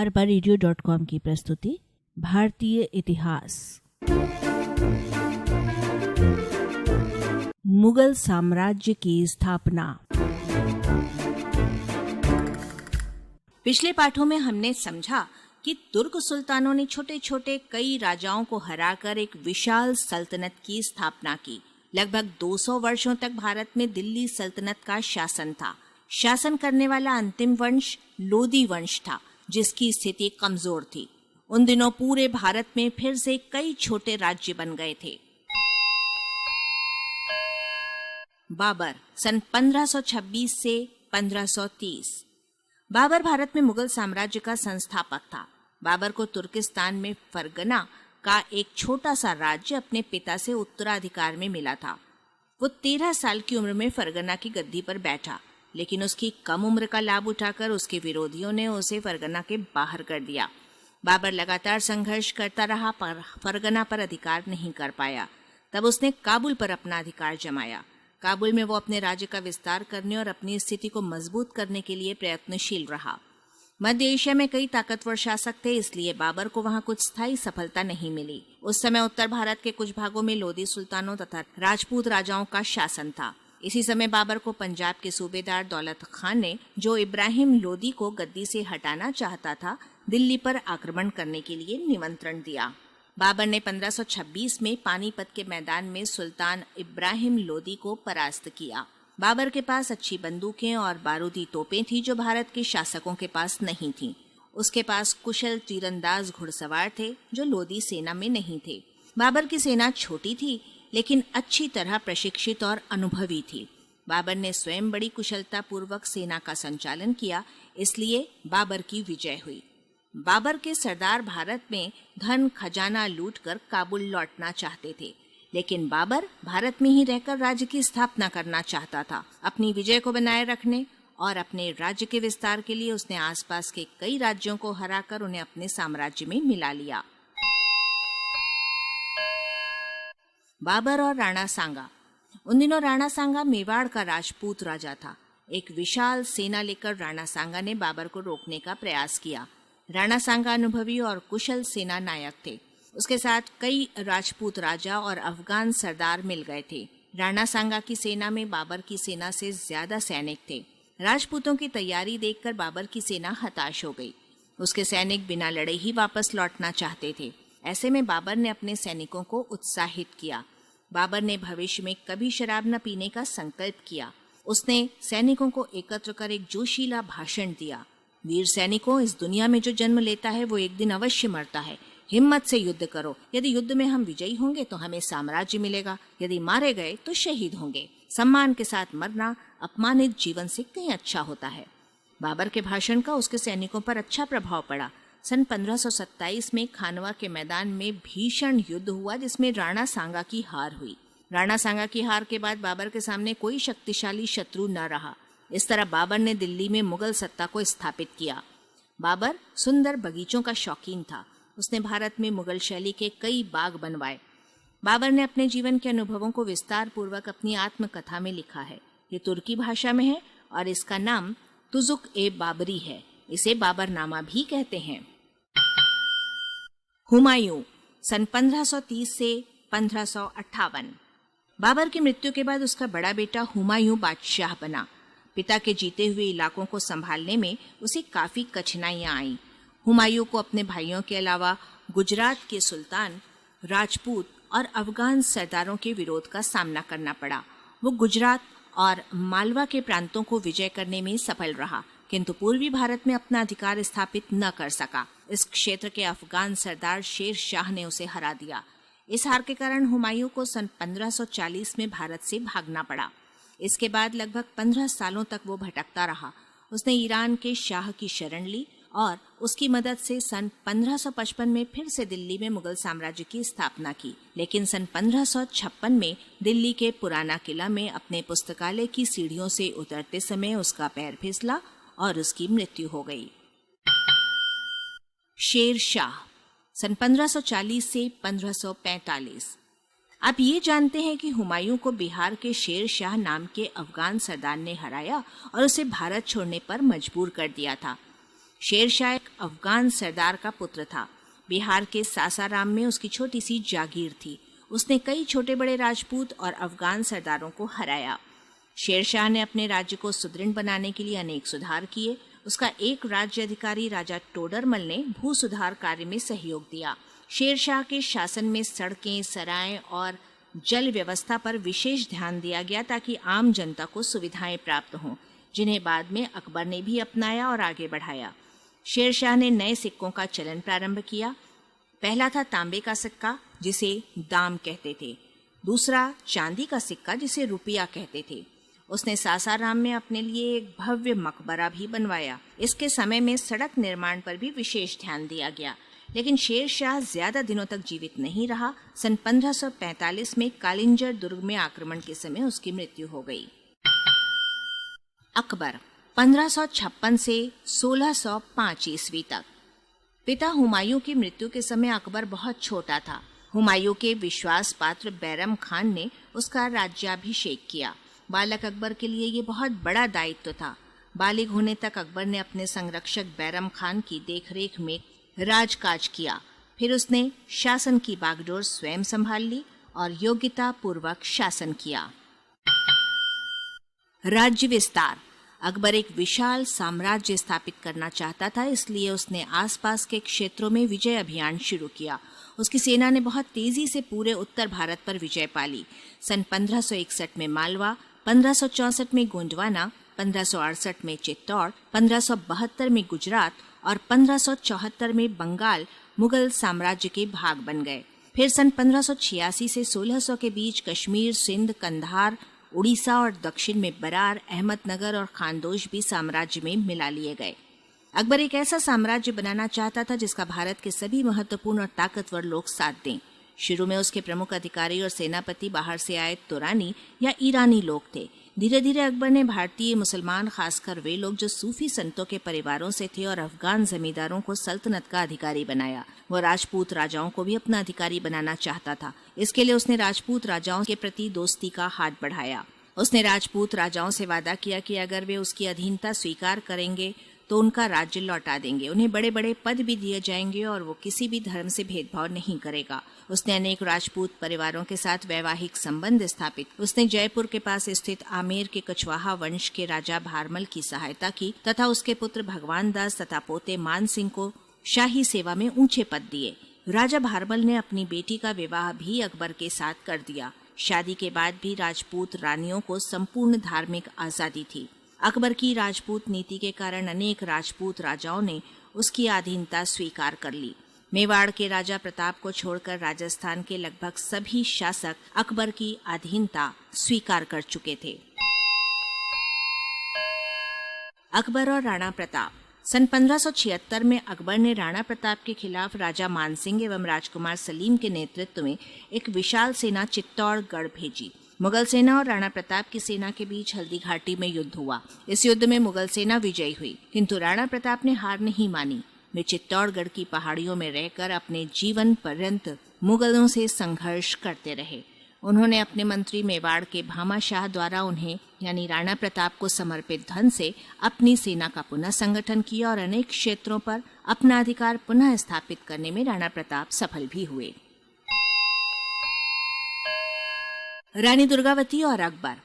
arbareadio.com की प्रस्तुति भारतीय इतिहास। मुगल साम्राज्य की स्थापना। पिछले पाठों में हमने समझा कि तुर्क सुल्तानों ने छोटे छोटे कई राजाओं को हराकर एक विशाल सल्तनत की स्थापना की। लगभग 200 वर्षों तक भारत में दिल्ली सल्तनत का शासन था। शासन करने वाला अंतिम वंश लोदी वंश था, जिसकी स्थिति कमजोर थी। उन दिनों पूरे भारत में फिर से कई छोटे राज्य बन गए थे। बाबर सन 1526 से 1530। बाबर भारत में मुगल साम्राज्य का संस्थापक था। बाबर को तुर्किस्तान में फरगना का एक छोटा सा राज्य अपने पिता से उत्तराधिकार में मिला था। वो 13 साल की उम्र में फरगना की गद्दी पर बैठा, लेकिन उसकी कम उम्र का लाभ उठाकर उसके विरोधियों ने उसे फरगना के बाहर कर दिया। बाबर लगातार संघर्ष करता रहा पर फरगना पर अधिकार नहीं कर पाया। तब उसने काबुल पर अपना अधिकार जमाया। काबुल में वो अपने राज्य का विस्तार करने और अपनी स्थिति को मजबूत करने के लिए प्रयत्नशील रहा। मध्य एशिया में कई ताकतवर शासक थे, इसलिए बाबर को वहां कुछ स्थायी सफलता नहीं मिली। उस समय उत्तर भारत के कुछ भागों में लोदी सुल्तानों तथा राजपूत राजाओं का शासन था। इसी समय बाबर को पंजाब के सूबेदार दौलत खान ने, जो इब्राहिम लोदी को गद्दी से हटाना चाहता था, दिल्ली पर आक्रमण करने के लिए निमंत्रण दिया। बाबर ने 1526 में पानीपत के मैदान में सुल्तान इब्राहिम लोदी को परास्त किया। बाबर के पास अच्छी बंदूकें और बारूदी तोपें थी, जो भारत के शासकों के पास नहीं थीं। उसके पास कुशल तीरंदाज घुड़सवार थे, जो लोदी सेना में नहीं थे। बाबर की सेना छोटी थी, लेकिन अच्छी तरह प्रशिक्षित और अनुभवी थी। बाबर ने स्वयं बड़ी कुशलता पूर्वक सेना का संचालन किया, इसलिए बाबर की विजय हुई। बाबर के सरदार भारत में धन खजाना लूटकर काबुल लौटना चाहते थे, लेकिन बाबर भारत में ही रहकर राज्य की स्थापना करना चाहता था। अपनी विजय को बनाए रखने और अपने राज्य के विस्तार के लिए उसने आसपास के कई राज्यों को हराकर उन्हें अपने साम्राज्य में मिला लिया। बाबर और राणा सांगा। उन दिनों राणा सांगा मेवाड़ का राजपूत राजा था। एक विशाल सेना लेकर राणा सांगा ने बाबर को रोकने का प्रयास किया। राणा सांगा अनुभवी और कुशल सेना नायक थे। उसके साथ कई राजपूत राजा और अफगान सरदार मिल गए थे। राणा सांगा की सेना में बाबर की सेना से ज्यादा सैनिक थे। राजपूतों की तैयारी देखकर बाबर की सेना हताश हो गई। उसके सैनिक बिना लड़े ही वापस लौटना चाहते थे। ऐसे में बाबर ने अपने सैनिकों को उत्साहित किया। बाबर ने भविष्य में कभी शराब न पीने का संकल्प किया। उसने सैनिकों को एकत्र कर एक जोशीला भाषण दिया। वीर सैनिकों, इस दुनिया में जो जन्म लेता है वो एक दिन अवश्य मरता है। हिम्मत से युद्ध करो। यदि युद्ध में हम विजयी होंगे तो हमें साम्राज्य मिलेगा, यदि मारे गए तो शहीद होंगे। सम्मान के साथ मरना अपमानित जीवन से कहीं अच्छा होता है। बाबर के भाषण का उसके सैनिकों पर अच्छा प्रभाव पड़ा। सन 1527 में खानवा के मैदान में भीषण युद्ध हुआ, जिसमें राणा सांगा की हार हुई। राणा सांगा की हार के बाद बाबर के सामने कोई शक्तिशाली शत्रु न रहा। इस तरह बाबर ने दिल्ली में मुगल सत्ता को स्थापित किया। बाबर सुंदर बगीचों का शौकीन था। उसने भारत में मुगल शैली के कई बाग बनवाए। बाबर ने अपने जीवन के अनुभवों को विस्तार पूर्वक अपनी आत्मकथा में लिखा है। ये तुर्की भाषा में है और इसका नाम तुजुक ए बाबरी है। इसे बाबरनामा भी कहते हैं। हुमायूं सन 1530 से 1558। बाबर की मृत्यु के बाद उसका बड़ा बेटा हुमायूं बादशाह बना। पिता के जीते हुए इलाकों को संभालने में उसे काफी कठिनाइयां आईं। हुमायूं को अपने भाइयों के अलावा गुजरात के सुल्तान, राजपूत और अफगान सरदारों के विरोध का सामना करना पड़ा। वो गुजरात और मालवा के प्रांतों को विजय करने में सफल रहा, किंतु पूर्वी भारत में अपना अधिकार स्थापित न कर सका। इस क्षेत्र के अफगान सरदार शेर शाह ने उसे हरा दिया। इस हार के कारण हुमायूं को सन 1540 में भारत से भागना पड़ा। इसके बाद लगभग 15 सालों तक वो भटकता रहा। उसने ईरान के शाह की शरण ली और उसकी मदद से सन 1555 में फिर से दिल्ली में मुगल साम्राज्य की स्थापना की। लेकिन सन 1556 में दिल्ली के पुराना किला में अपने पुस्तकालय की सीढ़ियों से उतरते समय उसका पैर फिसला और उसकी मृत्यु हो गई। शेर शाह सन 1540 से 1545। आप ये जानते हैं कि हुमायूं को बिहार के शेर शाह नाम के अफगान सरदार ने हराया और उसे भारत छोड़ने पर मजबूर कर दिया था। शेरशाह एक अफगान सरदार का पुत्र था। बिहार के सासाराम में उसकी छोटी सी जागीर थी। उसने कई छोटे बड़े राजपूत और अफगान सरदारों को हराया। शेरशाह ने अपने राज्य को सुदृढ़ बनाने के लिए अनेक सुधार किए। उसका एक राज्य अधिकारी राजा टोडरमल ने भू सुधार कार्य में सहयोग दिया। शेरशाह के शासन में सड़कें, सराय और जल व्यवस्था पर विशेष ध्यान दिया गया ताकि आम जनता को सुविधाएं प्राप्त हों, जिन्हें बाद में अकबर ने भी अपनाया और आगे बढ़ाया। शेरशाह ने नए सिक्कों का चलन प्रारंभ किया। पहला था तांबे का सिक्का, जिसे दाम कहते थे। दूसरा चांदी का सिक्का, जिसे रुपया कहते थे। उसने सासाराम में अपने लिए एक भव्य मकबरा भी बनवाया। इसके समय में सड़क निर्माण पर भी विशेष ध्यान दिया गया। लेकिन शेरशाह ज्यादा दिनों तक जीवित नहीं रहा। सन 1545 में कालिंजर दुर्ग में आक्रमण के समय उसकी मृत्यु हो गई। अकबर 1556 से 1605 ईस्वी तक। पिता हुमायूं की मृत्यु के समय अकबर बहुत छोटा था। हुमायूं के विश्वास पात्र बैरम खान ने उसका राज्याभिषेक किया। बालक अकबर के लिए ये बहुत बड़ा दायित्व था। बालिग होने तक अकबर ने अपने संरक्षक बैरम खान की देखरेख में राजकाज किया। फिर उसने शासन की बागडोर स्वयं संभाल ली और योग्यता पूर्वक शासन किया। राज्य विस्तार। अकबर एक विशाल साम्राज्य स्थापित करना चाहता था, इसलिए उसने आसपास के क्षेत्रों में विजय अभियान शुरू किया। उसकी सेना ने बहुत तेजी से पूरे उत्तर भारत पर विजय पाली। सन 1561 में मालवा, 1564 में गोंडवाना, 1568 में चित्तौड़, 1572 में गुजरात और 1574 में बंगाल मुगल साम्राज्य के भाग बन गए। फिर सन 1586 से 1600 के बीच कश्मीर, सिंध, कंधार, उड़ीसा और दक्षिण में बरार, अहमदनगर और खानदोश भी साम्राज्य में मिला लिए गए। अकबर एक ऐसा साम्राज्य बनाना चाहता था जिसका भारत के सभी महत्वपूर्ण और ताकतवर लोग साथ दें। शुरू में उसके प्रमुख अधिकारी और सेनापति बाहर से आए तुरानी या ईरानी लोग थे। धीरे धीरे अकबर ने भारतीय मुसलमान, खासकर वे लोग जो सूफी संतों के परिवारों से थे, और अफगान जमींदारों को सल्तनत का अधिकारी बनाया। वो राजपूत राजाओं को भी अपना अधिकारी बनाना चाहता था। इसके लिए उसने राजपूत राजाओं के प्रति दोस्ती का हाथ बढ़ाया। उसने राजपूत राजाओं से वादा किया कि अगर वे उसकी अधीनता स्वीकार करेंगे तो उनका राज्य लौटा देंगे। उन्हें बड़े बड़े पद भी दिए जाएंगे और वो किसी भी धर्म से भेदभाव नहीं करेगा। उसने अनेक राजपूत परिवारों के साथ वैवाहिक संबंध स्थापित। उसने जयपुर के पास स्थित आमेर के कछवाहा वंश के राजा भारमल की सहायता की तथा उसके पुत्र भगवान दास तथा पोते मान सिंह को शाही सेवा में ऊंचे पद दिए। राजा भारमल ने अपनी बेटी का विवाह भी अकबर के साथ कर दिया। शादी के बाद भी राजपूत रानियों को संपूर्ण धार्मिक आजादी थी। अकबर की राजपूत नीति के कारण अनेक राजपूत राजाओं ने उसकी अधीनता स्वीकार कर ली। मेवाड़ के राजा प्रताप को छोड़कर राजस्थान के लगभग सभी शासक अकबर की अधीनता स्वीकार कर चुके थे। अकबर और राणा प्रताप। सन 1576 में अकबर ने राणा प्रताप के खिलाफ राजा मानसिंह एवं राजकुमार सलीम के नेतृत्व में एक विशाल सेना चित्तौड़गढ़ भेजी। मुगल सेना और राणा प्रताप की सेना के बीच हल्दी घाटी में युद्ध हुआ। इस युद्ध में मुगल सेना विजयी हुई, किंतु राणा प्रताप ने हार नहीं मानी। वे चित्तौड़गढ़ की पहाड़ियों में रहकर अपने जीवन पर्यंत मुगलों से संघर्ष करते रहे। उन्होंने अपने मंत्री मेवाड़ के भामा शाह द्वारा उन्हें यानी राणा प्रताप को समर्पित धन से अपनी सेना का पुनः संगठन किया और अनेक क्षेत्रों पर अपना अधिकार पुनः स्थापित करने में राणा प्रताप सफल भी हुए। रानी दुर्गावती और अकबर।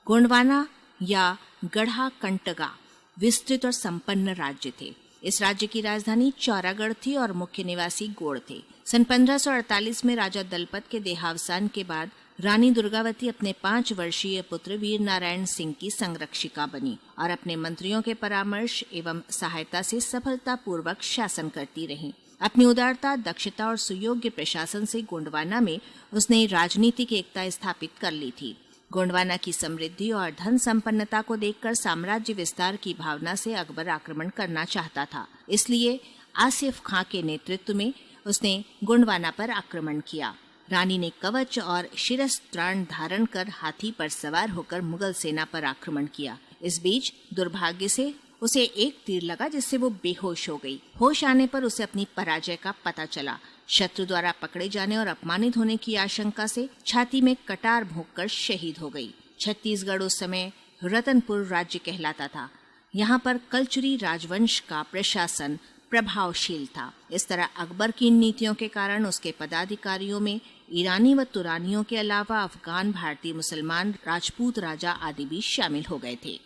गोंडवाना या गढ़ा कंटगा विस्तृत और संपन्न राज्य थे। इस राज्य की राजधानी चौरागढ़ थी और मुख्य निवासी गोड़ थे। सन 1548 में राजा दलपत के देहावसान के बाद रानी दुर्गावती अपने 5 वर्षीय पुत्र वीर नारायण सिंह की संरक्षिका बनी और अपने मंत्रियों के परामर्श एवं सहायता से सफलतापूर्वक शासन करती रही। अपनी उदारता, दक्षता और सुयोग्य प्रशासन से गोंडवाना में उसने राजनीतिक एकता स्थापित कर ली थी। गोंडवाना की समृद्धि और धन संपन्नता को देखकर साम्राज्य विस्तार की भावना से अकबर आक्रमण करना चाहता था। इसलिए आसिफ खां के नेतृत्व में उसने गोंडवाना पर आक्रमण किया। रानी ने कवच और शिरस्त्राण धारण कर हाथी पर सवार होकर मुगल सेना पर आक्रमण किया। इस बीच दुर्भाग्य से उसे एक तीर लगा जिससे वो बेहोश हो गई। होश आने पर उसे अपनी पराजय का पता चला। शत्रु द्वारा पकड़े जाने और अपमानित होने की आशंका से छाती में कटार भोंककर शहीद हो गई। छत्तीसगढ़ उस समय रतनपुर राज्य कहलाता था। यहाँ पर कलचुरी राजवंश का प्रशासन प्रभावशील था। इस तरह अकबर की इन नीतियों के कारण उसके पदाधिकारियों में ईरानी व तुरानियों के अलावा अफगान, भारतीय, मुसलमान, राजपूत राजा आदि भी शामिल हो गए थे।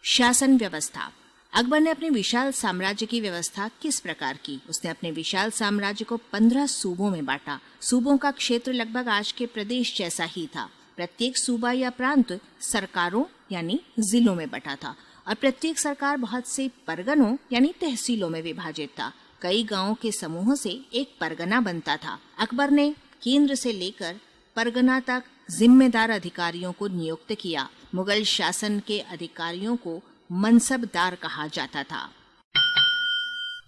शासन व्यवस्था। अकबर ने अपने विशाल साम्राज्य की व्यवस्था किस प्रकार की? उसने अपने विशाल साम्राज्य को 15 सूबों में बांटा। सूबों का क्षेत्र लगभग आज के प्रदेश जैसा ही था। प्रत्येक सूबा या प्रांत सरकारों यानी जिलों में बटा था और प्रत्येक सरकार बहुत से परगनों यानी तहसीलों में विभाजित था। कई गांवों के समूहों से एक परगना बनता था। अकबर ने केंद्र से लेकर परगना तक जिम्मेदार अधिकारियों को नियुक्त किया। मुगल शासन के अधिकारियों को मनसबदार कहा जाता था।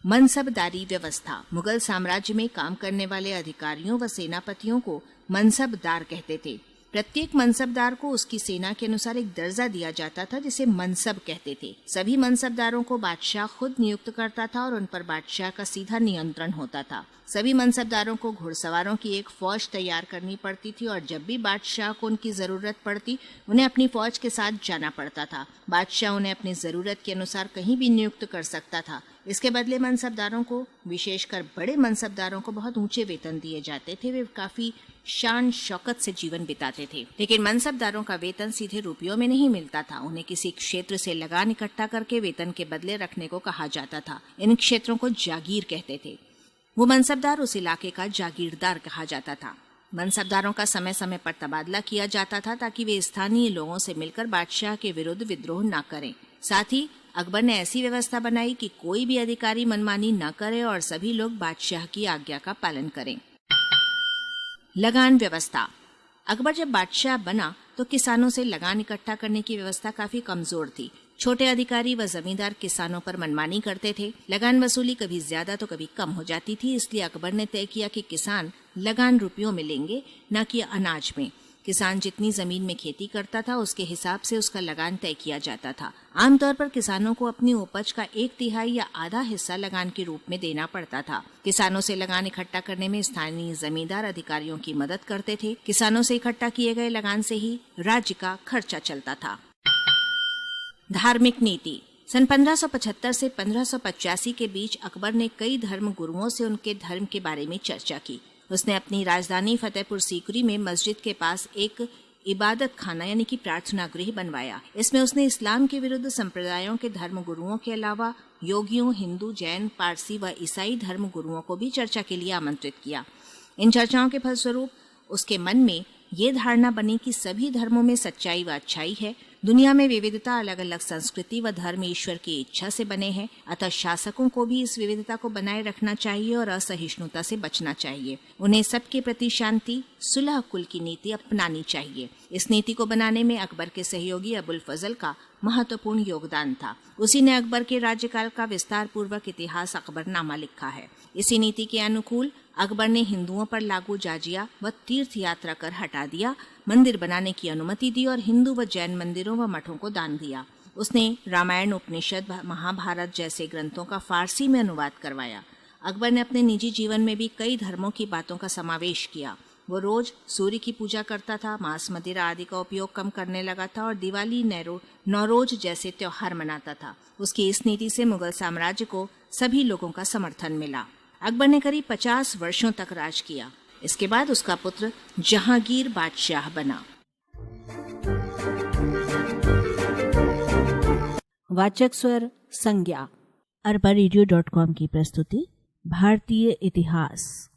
मनसबदारी व्यवस्था। मुगल साम्राज्य में काम करने वाले अधिकारियों व सेनापतियों को मनसबदार कहते थे। प्रत्येक मनसबदार को उसकी सेना के अनुसार एक दर्जा दिया जाता था जिसे मनसब कहते थे। सभी मनसबदारों को बादशाह खुद नियुक्त करता था और उन पर बादशाह का सीधा नियंत्रण होता था। सभी मनसबदारों को घुड़सवारों की एक फौज तैयार करनी पड़ती थी और जब भी बादशाह को उनकी जरूरत पड़ती उन्हें अपनी फौज के साथ जाना पड़ता था। बादशाह उन्हें अपनी जरूरत के अनुसार कहीं भी नियुक्त कर सकता था। इसके बदले मनसबदारों को, विशेषकर बड़े मनसबदारों को, बहुत ऊंचे वेतन दिए जाते थे। वे काफी शान शौकत से जीवन बिताते थे। लेकिन मनसबदारों का वेतन सीधे रुपयों में नहीं मिलता था। उन्हें किसी क्षेत्र से लगान इकट्ठा करके वेतन के बदले रखने को कहा जाता था। इन क्षेत्रों को जागीर कहते थे। वो मनसबदार उस इलाके का जागीरदार कहा जाता था। मनसबदारों का समय समय पर तबादला किया जाता था ताकि वे स्थानीय लोगों से मिलकर बादशाह के विरुद्ध विद्रोह न करें। साथ ही अकबर ने ऐसी व्यवस्था बनाई कि कोई भी अधिकारी मनमानी न करे और सभी लोग बादशाह की आज्ञा का पालन करें। लगान व्यवस्था। अकबर जब बादशाह बना तो किसानों से लगान इकट्ठा करने की व्यवस्था काफी कमजोर थी। छोटे अधिकारी व जमींदार किसानों पर मनमानी करते थे। लगान वसूली कभी ज्यादा तो कभी कम हो जाती थी। इसलिए अकबर ने तय किया कि किसान लगान रुपयों में लेंगे, न कि अनाज में। किसान जितनी जमीन में खेती करता था उसके हिसाब से उसका लगान तय किया जाता था। आमतौर पर किसानों को अपनी उपज का 1/3 या आधा हिस्सा लगान के रूप में देना पड़ता था। किसानों से लगान इकट्ठा करने में स्थानीय जमींदार अधिकारियों की मदद करते थे। किसानों से इकट्ठा किए गए लगान से ही राज्य का खर्चा चलता था। धार्मिक नीति। सन 1575 से 1585 के बीच अकबर ने कई धर्म गुरुओं से उनके धर्म के बारे में चर्चा की। उसने अपनी राजधानी फतेहपुर सीकरी में मस्जिद के पास एक इबादत खाना यानी कि प्रार्थना गृह बनवाया। इसमें उसने इस्लाम के विरुद्ध संप्रदायों के धर्म गुरुओं के अलावा योगियों, हिंदू, जैन, पारसी व ईसाई धर्म गुरुओं को भी चर्चा के लिए आमंत्रित किया। इन चर्चाओं के फलस्वरूप उसके मन में ये धारणा बनी कि सभी धर्मों में सच्चाई व अच्छाई है। दुनिया में विविधता, अलग अलग संस्कृति व धर्म ईश्वर की इच्छा से बने हैं। अतः शासकों को भी इस विविधता को बनाए रखना चाहिए और असहिष्णुता से बचना चाहिए। उन्हें सबके प्रति शांति, सुलह कुल की नीति अपनानी चाहिए। इस नीति को बनाने में अकबर के सहयोगी अबुल फजल का महत्वपूर्ण योगदान था। उसी ने अकबर के राज्यकाल का विस्तार पूर्वक इतिहास अकबरनामा लिखा है। इसी नीति के अनुकूल अकबर ने हिंदुओं पर लागू जाजिया व तीर्थ यात्रा कर हटा दिया, मंदिर बनाने की अनुमति दी और हिंदू व जैन मंदिरों व मठों को दान दिया। उसने रामायण, उपनिषद, महाभारत जैसे ग्रंथों का फारसी में अनुवाद करवाया। अकबर ने अपने निजी जीवन में भी कई धर्मों की बातों का समावेश किया। वो रोज सूर्य की पूजा करता था, मांस, मदिरा आदि का उपयोग कम करने लगा था और दिवाली, नौरोज जैसे त्योहार मनाता था। उसकी इस नीति से मुगल साम्राज्य को सभी लोगों का समर्थन मिला। अकबर ने करीब 50 वर्षों तक राज किया। इसके बाद उसका पुत्र जहांगीर बादशाह बना। वाचक स्वर संज्ञा। अरबा रेडियो.com की प्रस्तुति भारतीय इतिहास।